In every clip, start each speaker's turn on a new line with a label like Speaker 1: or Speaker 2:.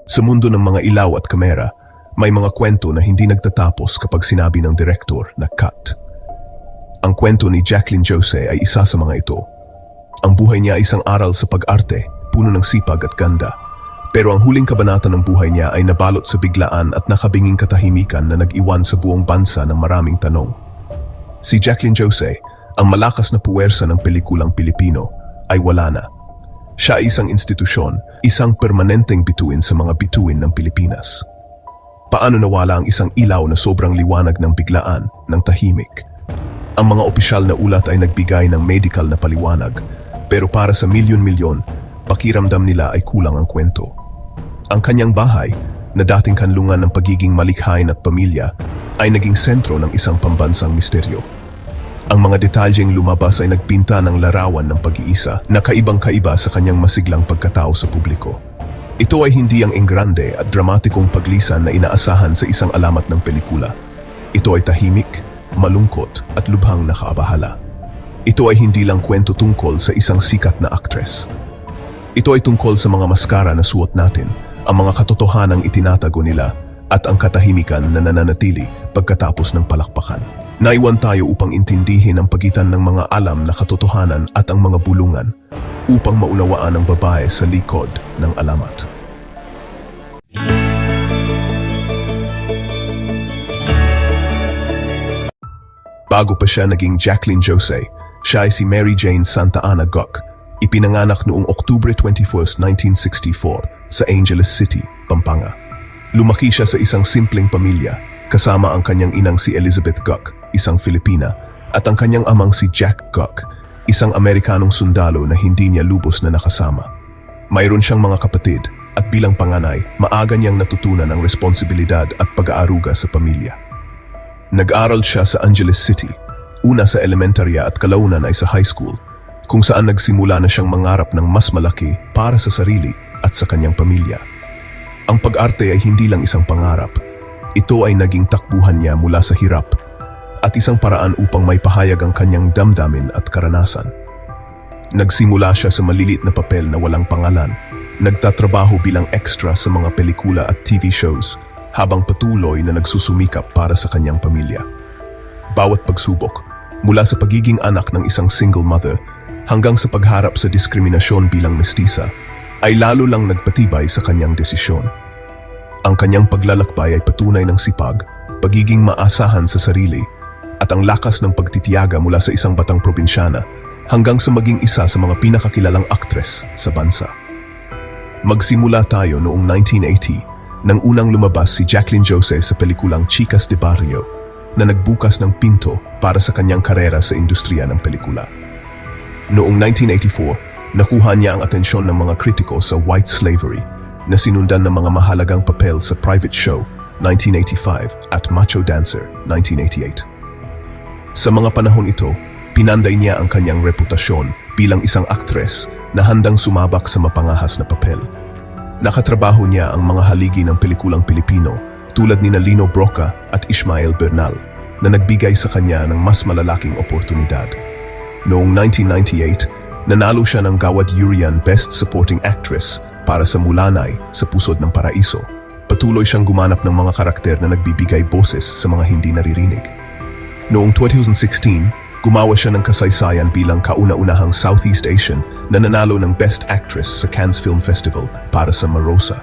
Speaker 1: Sa mundo ng mga ilaw at kamera, may mga kwento na hindi nagtatapos kapag sinabi ng direktor na cut. Ang kwento ni Jacqueline Jose ay isa sa mga ito. Ang buhay niya ay isang aral sa pag-arte, puno ng sipag at ganda. Pero ang huling kabanata ng buhay niya ay nabalot sa biglaan at nakabinging katahimikan na nag-iwan sa buong bansa ng maraming tanong. Si Jacqueline Jose, ang malakas na puwersa ng pelikulang Pilipino, ay wala na. Siya ay isang institusyon, isang permanenteng bituin sa mga bituin ng Pilipinas. Paano nawala ang isang ilaw na sobrang liwanag ng biglaan, ng tahimik? Ang mga opisyal na ulat ay nagbigay ng medical na paliwanag, pero para sa milyon-milyon, pakiramdam nila ay kulang ang kwento. Ang kanyang bahay, na dating kanlungan ng pagiging malikhain at pamilya, ay naging sentro ng isang pambansang misteryo. Ang mga detalyeng lumabas ay nagpinta ng larawan ng pag-iisa na kaibang-kaiba sa kanyang masiglang pagkatao sa publiko. Ito ay hindi ang engrande at dramatikong paglisan na inaasahan sa isang alamat ng pelikula. Ito ay tahimik, malungkot at lubhang nakaabahala. Ito ay hindi lang kwento tungkol sa isang sikat na aktres. Ito ay tungkol sa mga maskara na suot natin, ang mga katotohanang itinatago nila at ang katahimikan na nananatili pagkatapos ng palakpakan. Naiwan tayo upang intindihin ang pagitan ng mga alam na katotohanan at ang mga bulungan upang maunawaan ang babae sa likod ng alamat. Bago pa siya naging Jacqueline Jose, siya ay si Mary Jane Santa Ana Gok, ipinanganak noong October 21, 1964 sa Angeles City, Pampanga. Lumaki siya sa isang simpleng pamilya, kasama ang kanyang inang si Elizabeth Gok, isang Filipina, at ang kanyang amang si Jack Gok, isang Amerikanong sundalo na hindi niya lubos na nakasama. Mayroon siyang mga kapatid, at bilang panganay, maaga niyang natutunan ang responsibilidad at pag-aaruga sa pamilya. Nag-aral siya sa Angeles City, una sa elementarya at kalaunan ay sa high school, kung saan nagsimula na siyang mangarap ng mas malaki para sa sarili at sa kanyang pamilya. Ang pag-arte ay hindi lang isang pangarap. Ito ay naging takbuhan niya mula sa hirap at isang paraan upang may pahayag ang kanyang damdamin at karanasan. Nagsimula siya sa maliliit na papel na walang pangalan, nagtatrabaho bilang extra sa mga pelikula at TV shows, habang patuloy na nagsusumikap para sa kanyang pamilya. Bawat pagsubok, mula sa pagiging anak ng isang single mother hanggang sa pagharap sa diskriminasyon bilang mestiza, ay lalo lang nagpatibay sa kanyang desisyon. Ang kanyang paglalakbay ay patunay ng sipag, pagiging maasahan sa sarili, at ang lakas ng pagtitiyaga mula sa isang batang probinsyana hanggang sa maging isa sa mga pinakakilalang aktres sa bansa. Magsimula tayo noong 1980 nang unang lumabas si Jacqueline Jose sa pelikulang Chicas de Barrio na nagbukas ng pinto para sa kanyang karera sa industriya ng pelikula. Noong 1984, nakuha niya ang atensyon ng mga kritiko sa White Slavery na sinundan ng mga mahalagang papel sa Private Show 1985 at Macho Dancer 1988. Sa mga panahon ito, pinanday niya ang kanyang reputasyon bilang isang aktres na handang sumabak sa mapangahas na papel. Nakatrabaho niya ang mga haligi ng pelikulang Pilipino tulad ni Lino Broca at Ishmael Bernal na nagbigay sa kanya ng mas malalaking oportunidad. Noong 1998, nanalo siya ng Gawad Urian Best Supporting Actress para sa Mulanay sa Pusod ng Paraiso. Patuloy siyang gumanap ng mga karakter na nagbibigay boses sa mga hindi naririnig. Noong 2016, gumawa siya ng kasaysayan bilang kauna-unahang Southeast Asian na nanalo ng Best Actress sa Cannes Film Festival para sa Marosa.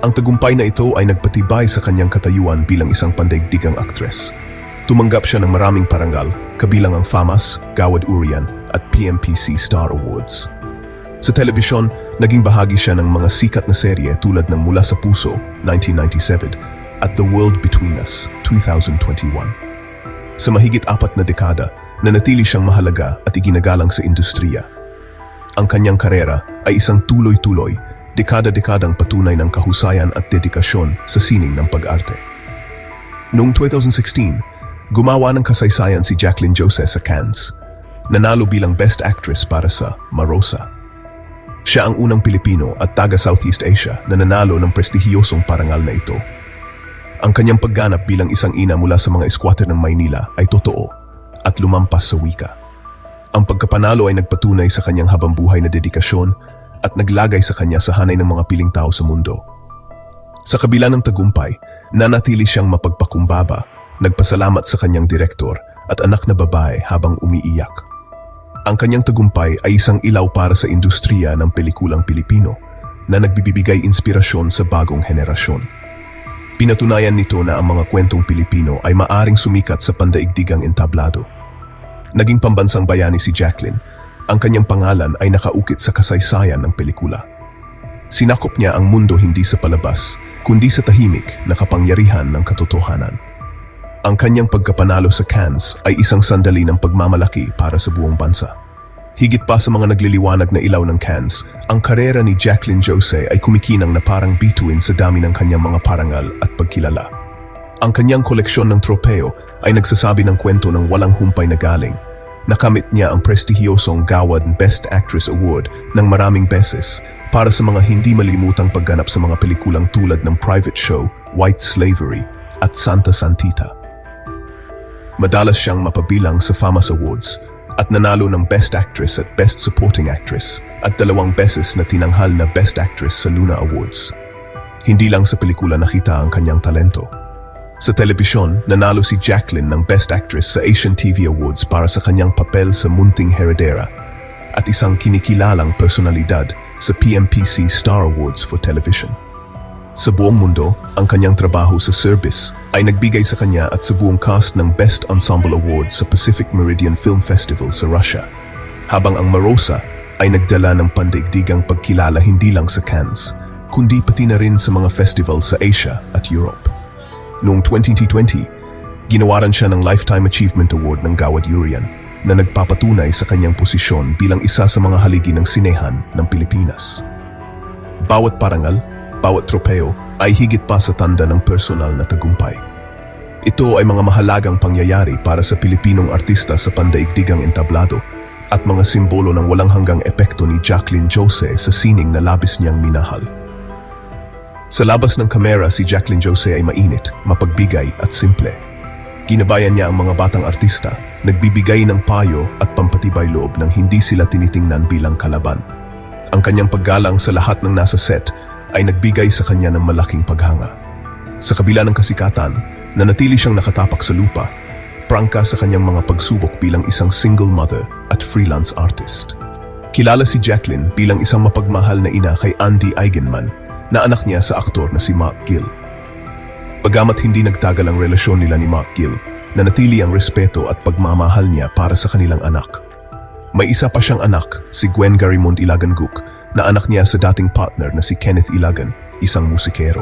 Speaker 1: Ang tagumpay na ito ay nagpatibay sa kanyang katayuan bilang isang pandaigdigang aktres. Tumanggap siya ng maraming parangal, kabilang ang FAMAS, Gawad Urian at PMPC Star Awards. Sa telebisyon, naging bahagi siya ng mga sikat na serye tulad ng Mula sa Puso, 1997, at The World Between Us, 2021. Sa mahigit 4 na dekada, nanatili siyang mahalaga at iginagalang sa industriya. Ang kanyang karera ay isang tuloy-tuloy, dekada-dekadang patunay ng kahusayan at dedikasyon sa sining ng pag-arte. Noong 2016, gumawa ng kasaysayan si Jacqueline Jose sa Cannes. Nanalo bilang Best Actress para sa Marosa. Siya ang unang Pilipino at taga-Southeast Asia na nanalo ng prestihiyosong parangal na ito. Ang kanyang pagganap bilang isang ina mula sa mga squatter ng Maynila ay totoo at lumampas sa wika. Ang pagkapanalo ay nagpatunay sa kanyang habambuhay na dedikasyon at naglagay sa kanya sa hanay ng mga piling tao sa mundo. Sa kabila ng tagumpay, nanatili siyang mapagpakumbaba, nagpasalamat sa kanyang direktor at anak na babae habang umiiyak. Ang kanyang tagumpay ay isang ilaw para sa industriya ng pelikulang Pilipino na nagbibigay inspirasyon sa bagong henerasyon. Pinatunayan nito na ang mga kwentong Pilipino ay maaring sumikat sa pandaigdigang entablado. Naging pambansang bayani si Jacqueline. Ang kanyang pangalan ay nakaukit sa kasaysayan ng pelikula. Sinakop niya ang mundo hindi sa palabas, kundi sa tahimik na kapangyarihan ng katotohanan. Ang kanyang pagkapanalo sa Cannes ay isang sandali ng pagmamalaki para sa buong bansa. Higit pa sa mga nagliliwanag na ilaw ng Cannes, ang karera ni Jacqueline Jose ay kumikinang na parang bituin sa dami ng kanyang mga parangal at pagkilala. Ang kanyang koleksyon ng tropeo ay nagsasabi ng kwento ng walang humpay na galing. Nakamit niya ang prestihiyosong Gawad Best Actress Award ng maraming beses para sa mga hindi malilimutang pagganap sa mga pelikulang tulad ng Private Show, White Slavery at Santa Santita. Madalas siyang mapabilang sa FAMAS Awards at nanalo ng Best Actress at Best Supporting Actress at 2 beses na tinanghal na Best Actress sa Luna Awards. Hindi lang sa pelikula nakita ang kanyang talento. Sa telebisyon, nanalo si Jacqueline ng Best Actress sa Asian TV Awards para sa kanyang papel sa Munting Heredera at isang kinikilalang personalidad sa PMPC Star Awards for Television. Sa buong mundo, ang kanyang trabaho sa service ay nagbigay sa kanya at sa buong cast ng Best Ensemble Award sa Pacific Meridian Film Festival sa Russia, habang ang Marosa ay nagdala ng pandaigdigang pagkilala hindi lang sa Cannes, kundi pati na rin sa mga festival sa Asia at Europe. Noong 2020, ginawaran siya ng Lifetime Achievement Award ng Gawad Urian na nagpapatunay sa kanyang posisyon bilang isa sa mga haligi ng sinehan ng Pilipinas. Bawat parangal, bawat tropeo ay higit pa sa tanda ng personal na tagumpay. Ito ay mga mahalagang pangyayari para sa Pilipinong artista sa pandaigdigang entablado at mga simbolo ng walang hanggang epekto ni Jacqueline Jose sa sining na labis niyang minahal. Sa labas ng kamera, si Jacqueline Jose ay mainit, mapagbigay at simple. Ginabayan niya ang mga batang artista, nagbibigay ng payo at pampatibay loob nang hindi sila tinitingnan bilang kalaban. Ang kanyang paggalang sa lahat ng nasa set ay nagbigay sa kanya ng malaking paghanga. Sa kabila ng kasikatan, nanatili siyang nakatapak sa lupa, prangka sa kanyang mga pagsubok bilang isang single mother at freelance artist. Kilala si Jacqueline bilang isang mapagmahal na ina kay Andy Eigenman, na anak niya sa aktor na si Mark Gill. Bagamat hindi nagtagal ang relasyon nila ni Mark Gill, nanatili ang respeto at pagmamahal niya para sa kanilang anak. May isa pa siyang anak, si Gwen Garimond Ilagan Guk, na anak niya sa dating partner na si Kenneth Ilagan, isang musikero.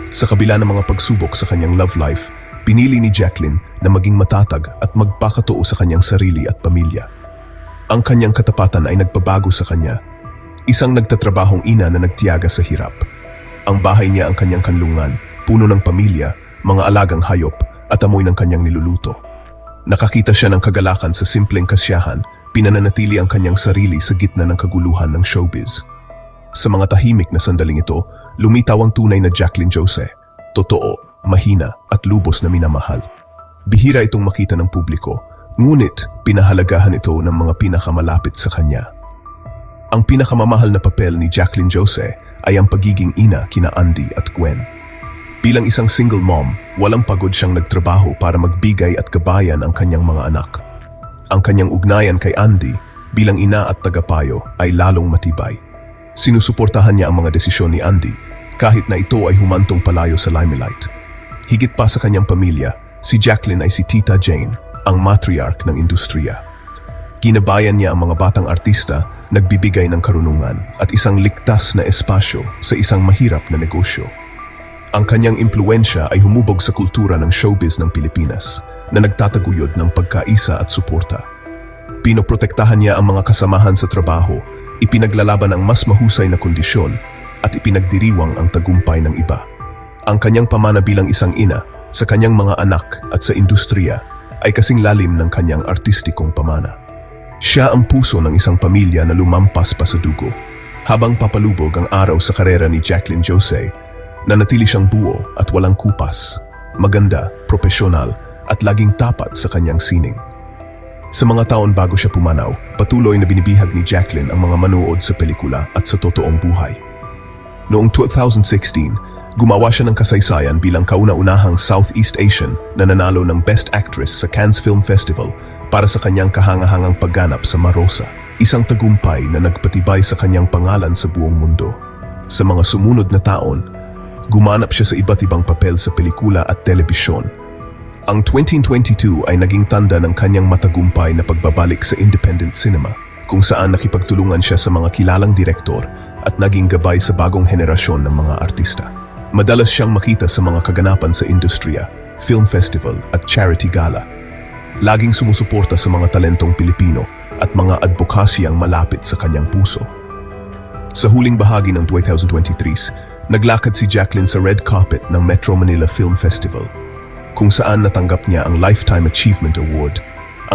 Speaker 1: Sa kabila ng mga pagsubok sa kanyang love life, pinili ni Jacqueline na maging matatag at magpakatoo sa kanyang sarili at pamilya. Ang kanyang katapatan ay nagbabago sa kanya. Isang nagtatrabahong ina na nagtiyaga sa hirap. Ang bahay niya ang kanyang kanlungan, puno ng pamilya, mga alagang hayop, at amoy ng kanyang niluluto. Nakakita siya ng kagalakan sa simpleng kasiyahan, pinananatili ang kanyang sarili sa gitna ng kaguluhan ng showbiz. Sa mga tahimik na sandaling ito, lumitaw ang tunay na Jacqueline Jose. Totoo, mahina, at lubos na minamahal. Bihira itong makita ng publiko, ngunit pinahalagahan ito ng mga pinakamalapit sa kanya. Ang pinakamamahal na papel ni Jacqueline Jose ay ang pagiging ina kina Andy at Gwen. Bilang isang single mom, walang pagod siyang nagtrabaho para magbigay at gabayan ang kanyang mga anak. Ang kanyang ugnayan kay Andy bilang ina at tagapayo ay lalong matibay. Sinusuportahan niya ang mga desisyon ni Andy kahit na ito ay humantong palayo sa limelight. Higit pa sa kanyang pamilya, si Jacqueline ay si Tita Jane, ang matriarch ng industriya. Ginabayan niya ang mga batang artista, nagbibigay ng karunungan at isang ligtas na espasyo sa isang mahirap na negosyo. Ang kanyang impluensya ay humubog sa kultura ng showbiz ng Pilipinas na nagtataguyod ng pagkaisa at suporta. Pinoprotektahan niya ang mga kasamahan sa trabaho, ipinaglalaban ang mas mahusay na kondisyon at ipinagdiriwang ang tagumpay ng iba. Ang kanyang pamana bilang isang ina sa kanyang mga anak at sa industriya ay kasing lalim ng kanyang artistikong pamana. Siya ang puso ng isang pamilya na lumampas pa sa dugo. Habang papalubog ang araw sa karera ni Jacqueline Jose, nanatili siyang buo at walang kupas, maganda, propesyonal at laging tapat sa kanyang sining. Sa mga taon bago siya pumanaw, patuloy na binibihag ni Jacqueline ang mga manood sa pelikula at sa totoong buhay. Noong 2016, Gumawa siya ng kasaysayan bilang kauna-unahang Southeast Asian na nanalo ng Best Actress sa Cannes Film Festival para sa kanyang kahangahangang pagganap sa Marosa, isang tagumpay na nagpatibay sa kanyang pangalan sa buong mundo. Sa mga sumunod na taon, gumanap siya sa iba't ibang papel sa pelikula at telebisyon. Ang 2022 ay naging tanda ng kanyang matagumpay na pagbabalik sa independent cinema, kung saan nakipagtulungan siya sa mga kilalang direktor at naging gabay sa bagong henerasyon ng mga artista. Madalas siyang makita sa mga kaganapan sa industriya, film festival at charity gala. Laging sumusuporta sa mga talentong Pilipino at mga advokasyang malapit sa kanyang puso. Sa huling bahagi ng 2023, naglakad si Jacqueline sa red carpet ng Metro Manila Film Festival, kung saan natanggap niya ang Lifetime Achievement Award.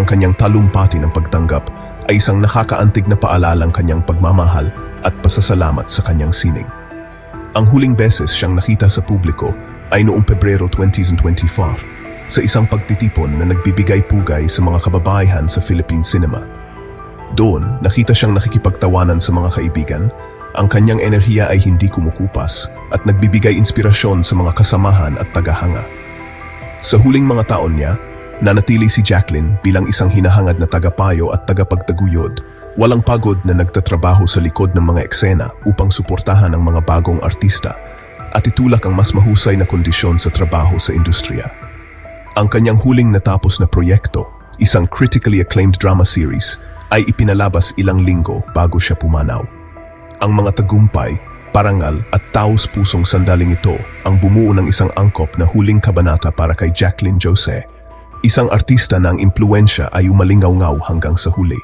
Speaker 1: Ang kanyang talumpati ng pagtanggap ay isang nakakaantig na paalalang kanyang pagmamahal at pasasalamat sa kanyang sining. Ang huling beses siyang nakita sa publiko ay noong Pebrero 2024 sa isang pagtitipon na nagbibigay pugay sa mga kababaihan sa Philippine cinema. Doon, nakita siyang nakikipagtawanan sa mga kaibigan, ang kanyang enerhiya ay hindi kumukupas at nagbibigay inspirasyon sa mga kasamahan at tagahanga. Sa huling mga taon niya, nanatili si Jacqueline bilang isang hinahangad na tagapayo at tagapagtaguyod, walang pagod na nagtatrabaho sa likod ng mga eksena upang suportahan ang mga bagong artista at itulak ang mas mahusay na kondisyon sa trabaho sa industriya. Ang kanyang huling natapos na proyekto, isang critically acclaimed drama series, ay ipinalabas ilang linggo bago siya pumanaw. Ang mga tagumpay, parangal at taos-pusong sandaling ito ang bumuo ng isang angkop na huling kabanata para kay Jacqueline Jose, isang artista na ang impluensya ay umalingaw-ngaw hanggang sa huli.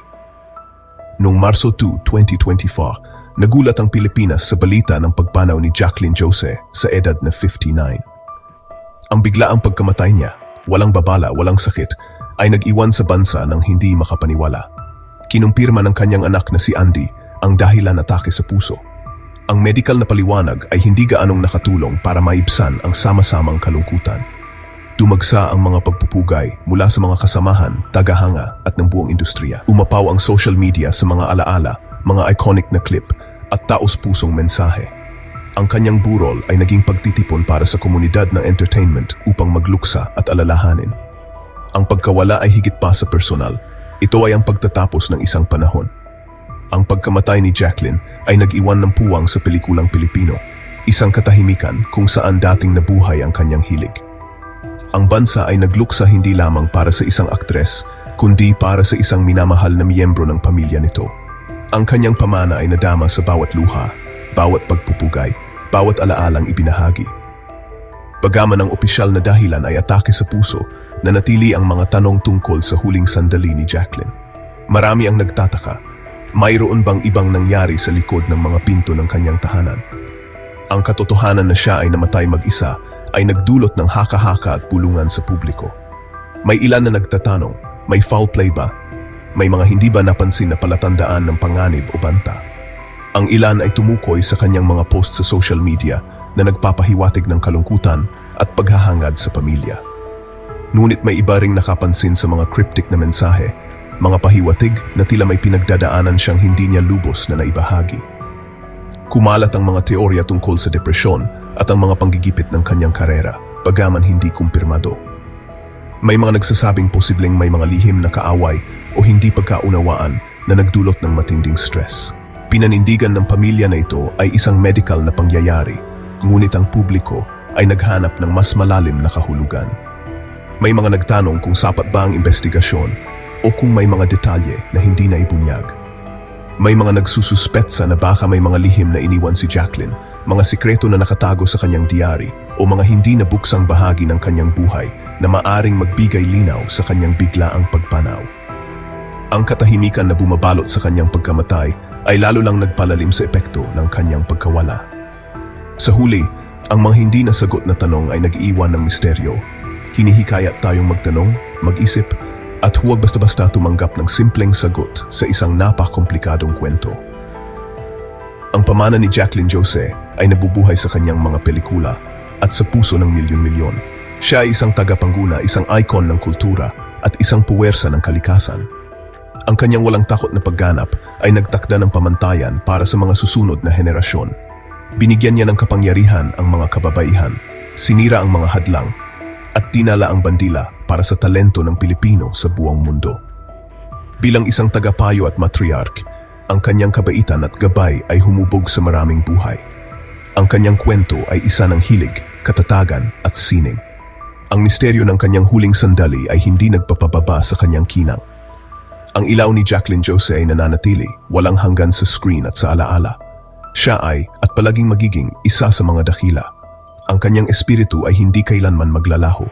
Speaker 1: Noong Marso 2, 2024, nagulat ang Pilipinas sa balita ng pagpanaw ni Jacqueline Jose sa edad na 59. Ang biglaang pagkamatay niya, walang babala, walang sakit, ay nag-iwan sa bansa ng hindi makapaniwala. Kinumpirma ng kanyang anak na si Andy ang dahilan atake sa puso. Ang medical na paliwanag ay hindi gaanong nakatulong para maibsan ang sama-samang kalungkutan. Dumagsa ang mga pagpupugay mula sa mga kasamahan, tagahanga at ng buong industriya. Umapaw ang social media sa mga alaala, mga iconic na clip at taos-pusong mensahe. Ang kanyang burol ay naging pagtitipon para sa komunidad ng entertainment upang magluksa at alalahanin. Ang pagkawala ay higit pa sa personal. Ito ay ang pagtatapos ng isang panahon. Ang pagkamatay ni Jacqueline ay nag-iwan ng puwang sa pelikulang Pilipino, isang katahimikan kung saan dating nabuhay ang kanyang hilig. Ang bansa ay nagluksa hindi lamang para sa isang aktres, kundi para sa isang minamahal na miyembro ng pamilya nito. Ang kanyang pamana ay nadama sa bawat luha, bawat pagpupugay, bawat alaalang ibinahagi. Bagaman ang opisyal na dahilan ay atake sa puso, nanatili ang mga tanong tungkol sa huling sandali ni Jacqueline. Marami ang nagtataka, mayroon bang ibang nangyari sa likod ng mga pinto ng kanyang tahanan? Ang katotohanan na siya ay namatay mag-isa ay nagdulot ng haka-haka at pulungan sa publiko. May ilan na nagtatanong, may foul play ba? May mga hindi ba napansin na palatandaan ng panganib o banta? Ang ilan ay tumukoy sa kanyang mga post sa social media na nagpapahiwatig ng kalungkutan at paghahangad sa pamilya. Ngunit may iba ring nakapansin sa mga cryptic na mensahe, mga pahiwatig na tila may pinagdadaanan siyang hindi niya lubos na naibahagi. Kumalat ang mga teorya tungkol sa depresyon at ang mga panggigipit ng kanyang karera, bagaman hindi kumpirmado. May mga nagsasabing posibleng may mga lihim na kaaway o hindi pagkaunawaan na nagdulot ng matinding stress. Pinanindigan ng pamilya na ito ay isang medical na pangyayari, ngunit ang publiko ay naghanap ng mas malalim na kahulugan. May mga nagtanong kung sapat ba ang investigasyon o kung may mga detalye na hindi na ibunyag. May mga nagsususpetsa na baka may mga lihim na iniwan si Jacqueline, mga sikreto na nakatago sa kanyang diary o mga hindi nabuksang bahagi ng kanyang buhay na maaring magbigay linaw sa kanyang biglaang pagpanaw. Ang katahimikan na bumabalot sa kanyang pagkamatay ay lalo lang nagpalalim sa epekto ng kanyang pagkawala. Sa huli, ang mga hindi nasagot na tanong ay nag-iwan ng misteryo. Hinihikayat tayong magtanong, mag-isip, at huwag basta-basta tumanggap ng simpleng sagot sa isang napakakomplikadong kwento. Ang pamana ni Jacqueline Jose ay nabubuhay sa kanyang mga pelikula at sa puso ng milyon-milyon. Siya ay isang tagapangguna, isang icon ng kultura at isang puwersa ng kalikasan. Ang kanyang walang takot na pagganap ay nagtakda ng pamantayan para sa mga susunod na henerasyon. Binigyan niya ng kapangyarihan ang mga kababaihan, sinira ang mga hadlang, at dinala ang bandila para sa talento ng Pilipino sa buong mundo. Bilang isang tagapayo at matriarch, ang kanyang kabaitan at gabay ay humubog sa maraming buhay. Ang kanyang kwento ay isa ng hilig, katatagan at sining. Ang misteryo ng kanyang huling sandali ay hindi nagpapababa sa kanyang kinang. Ang ilaw ni Jacqueline Jose ay nananatili, walang hanggan sa screen at sa alaala. Siya ay, at palaging magiging, isa sa mga dakila. Ang kanyang espiritu ay hindi kailanman maglalaho.